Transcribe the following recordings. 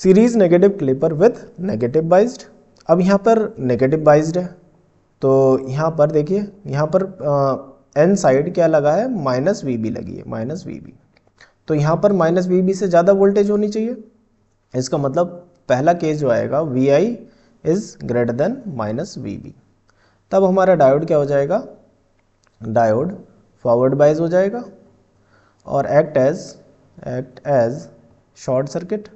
Series negative clipper with negative biased. अब यहाँ पर नेगेटिव बाइज्ड है, तो यहाँ पर देखिए, यहाँ पर एन साइड क्या लगा है, माइनस वी बी लगी है, माइनस वी बी। तो यहाँ पर माइनस वी बी से ज़्यादा वोल्टेज होनी चाहिए। इसका मतलब पहला केस जो आएगा V I is greater than minus V B. तब हमारा डायोड क्या हो जाएगा, डायोड फॉरवर्ड बाइज हो जाएगा और एक्ट एज शॉर्ट सर्किट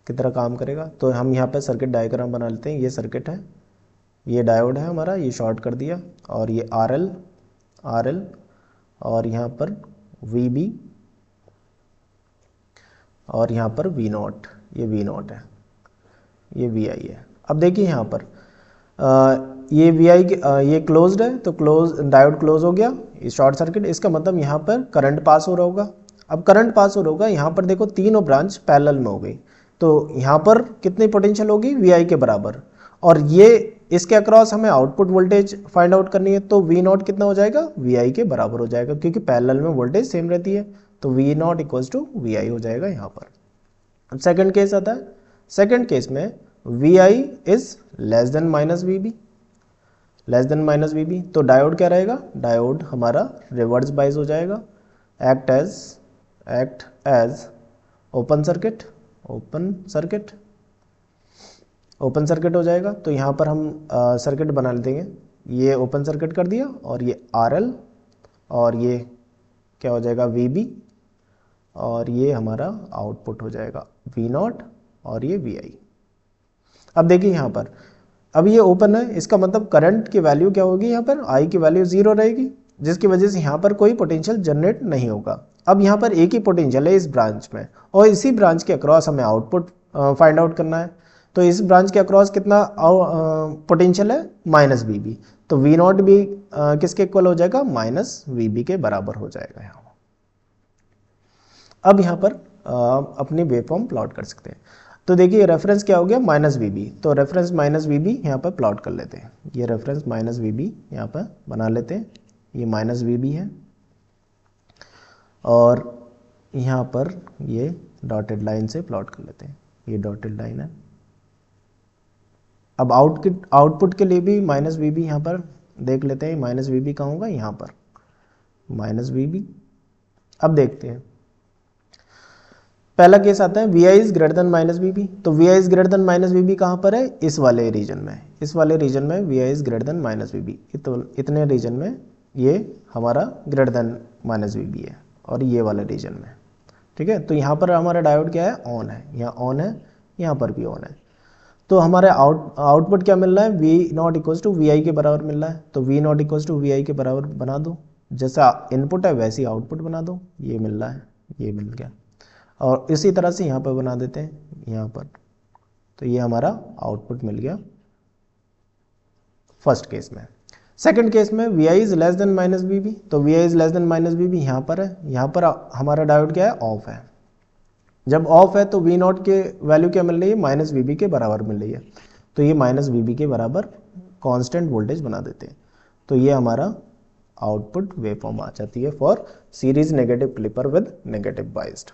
की तरह काम करेगा। तो हम यहाँ पे सर्किट डायग्राम बना लेते हैं। ये सर्किट है, ये डायोड है हमारा, ये शॉर्ट कर दिया, और ये आर एल और यहाँ पर वी बी और यहाँ पर वी नॉट, ये वी नॉट है, ये वी आई है। अब देखिए यहाँ पर ये वी आई ये क्लोज्ड है, तो डायोड क्लोज हो गया, ये शॉर्ट सर्किट। इसका मतलब यहाँ पर करंट पास हो रहा होगा। अब करंट पास हो रहा होगा, यहाँ पर देखो तीनों ब्रांच पैरेलल में हो गई, तो यहाँ पर कितनी पोटेंशियल होगी, वी आई के बराबर। और ये इसके अक्रॉस हमें आउटपुट वोल्टेज फाइंड आउट करनी है, तो वी नॉट कितना हो जाएगा, वी आई के बराबर हो जाएगा, क्योंकि पैरेलल में वोल्टेज सेम रहती है। तो V not equals to V I हो जाएगा यहाँ पर। अब सेकंड केस आता है। सेकंड केस में V I is less than minus V B, less than minus V B. तो डायोड क्या रहेगा, डायोड हमारा रिवर्स बाइज हो जाएगा, एक्ट एज ओपन सर्किट हो जाएगा। तो यहाँ पर हम सर्किट बना लेंगे, ये ओपन सर्किट कर दिया, और ये आर एल और ये क्या हो जाएगा, वी बी, और ये हमारा आउटपुट हो जाएगा वी नॉट और ये वी आई। अब देखिए यहाँ पर, अब ये ओपन है, इसका मतलब करंट की वैल्यू क्या होगी, यहाँ पर आई की वैल्यू 0 रहेगी, जिसकी वजह से यहाँ पर कोई पोटेंशियल जनरेट नहीं होगा। अब यहाँ पर एक ही पोटेंशियल है इस ब्रांच में, और इसी ब्रांच के अक्रॉस हमें आउटपुट फाइंड आउट करना है। तो इस ब्रांच के अक्रॉस कितना पोटेंशियल है, माइनस वी बी। तो वी नॉट भी किसके इक्वल हो जाएगा, माइनस वी बी के बराबर हो जाएगा यहाँ। अब यहाँ पर अपनी वेवफॉर्म प्लॉट कर सकते हैं। तो देखिए रेफरेंस क्या हो गया, माइनस वी बी। तो रेफरेंस माइनस वी बी यहाँ पर प्लॉट कर लेते हैं। ये रेफरेंस माइनस वी बी यहाँ पर बना लेते हैं, ये माइनस वी बी है, और यहाँ पर ये डॉटेड लाइन से प्लॉट कर लेते हैं, ये डॉटेड लाइन है। अब आउटपुट के लिए भी माइनस वी बी यहाँ पर देख लेते हैं, माइनस वी बी कहाँ होगा, यहाँ पर माइनस वी बी। अब देखते हैं, पहला केस आता है V I is greater than minus V B. तो V I is greater than minus V B कहाँ पर है, इस वाले रीजन में, इस वाले रीजन में V I is greater than minus V B. इतने रीजन में ये हमारा greater than minus V B है, और ये वाले रीजन में, ठीक है। तो यहाँ पर हमारा डायोड क्या है, ऑन है, यहाँ ऑन है, यहाँ पर भी ऑन है। तो हमारे आउटपुट क्या मिल रहा है, V not equals to V I के बराबर मिल रहा है। तो V not equals to V I के बराबर बना दो, जैसा इनपुट है वैसे ही आउटपुट बना दो, ये मिल रहा है, ये मिल गया। और इसी तरह से यहाँ पर बना देते हैं, यहाँ पर। तो ये हमारा आउटपुट मिल गया फर्स्ट केस में। सेकंड केस में V I is less than minus V B. तो V I is less than minus V B यहाँ पर है, यहाँ पर हमारा डायोड क्या है, ऑफ है। जब ऑफ है तो वी नॉट के वैल्यू क्या मिल रही है, माइनस वी बी के बराबर मिल रही है। तो ये माइनस वी बी के बराबर कांस्टेंट वोल्टेज बना देते हैं। तो ये हमारा आउटपुट वेवफॉर्म आ जाती है for series negative clipper with negative biased.